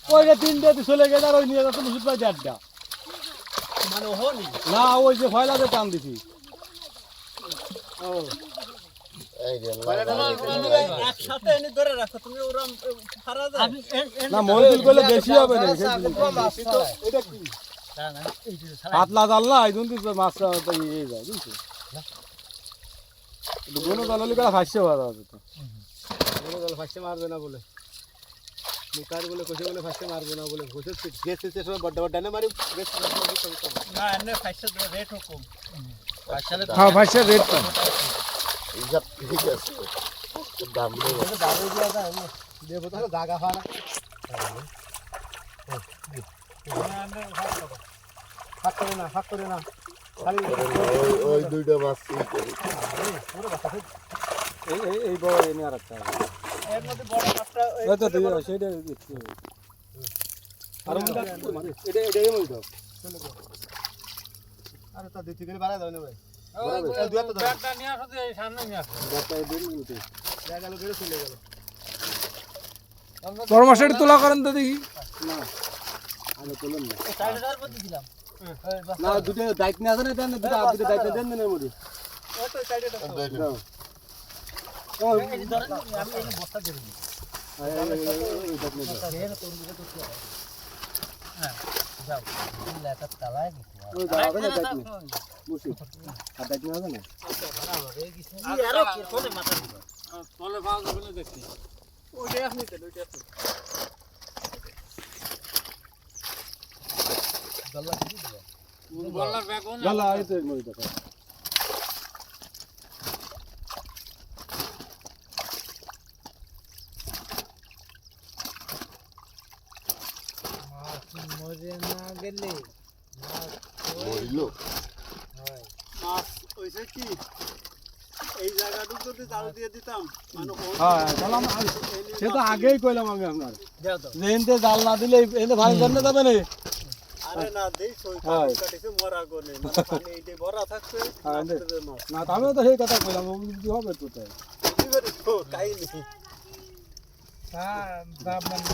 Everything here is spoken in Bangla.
ওইটা তিনটে চলে গেছে আর ওই নিয়ে যাচ্ছে মুসুদ ভাই চারটা না ওই যে ফয়লাতে টান দিছি না মহিদুল করলে বেশি হবে না পাতলা জাল না এই জন্য মাছটা ইয়ে যায় বুঝছো কোনো জাল করে ফাঁসছে ভালো আছে তো কোনো জাল ফাঁসছে মারবে না বলে মুখার বলে কষে বলে ফাঁসছে মারবো না বলে ঘষে গেছে সে সময় বড় বড় ডানে মারি না এনে ফাঁসছে রেট কম হ্যাঁ ফাঁসছে রেট কম এইসব ঠিক আছে দাম দিয়ে যায় দেবো তাহলে জায়গা হয় না ফাঁক করে না খালি ওই দুইটা মাছ এই বড় এনে আর একটা এর মধ্যে বড় মাছটা ওই তো দিও সেটা দেখছি আর এটা এই মই দাও আরে তা দিতে গেলে বাড়া দাও না ভাই এই দুটো তো ব্যাগটা নিয়ে আসো এই সামনে নিয়ে আসো ব্যাগটা দিন নিতে জায়গা গেলে চলে গেল বড় মাছের তোলা করেন তো দেখি না আমি তোলেন না 4000 মধ্যে দিলাম না দুটো দায়িত্ব নিয়ে আসেন দেন দুটো আপনি দায়িত্ব দেন না মধ্যে ওই তো সাইডে দাও এই ধরেন আমি এই বস্তা দিয়ে দিই হ্যাঁ যাও লেটা তালায় ওই যাবে না দায়িত্ব মুশি আর দায়িত্ব হবে না এই আরো কি কোনে মাথা দিব তলে পাওয়া যাবে না দেখি ওইটাই আপনি দেন ওইটাই আপনি গল্লা দিয়ে দিও গল্লার ব্যাগ না গল্লা আইতে মই দেখো মরে না গেলে মাছ মরিল হয় মাছ ওইছে কি এই জায়গাটুকু যদি জাল দিয়ে দিতাম মানে হ্যাঁ বললাম সে তো আগেই কইলাম আমি আপনার লেনতে জাল না দিলে এনে ভাই জানতে যাবে না আরে না দেই সই কাটিছে মরা গনে মানে পানি এইতে ভরা থাকছে না আমিও তো সেই কথা কইলাম কি হবে তো তাই কি করে তো কাই নেই হ্যাঁ বাবা না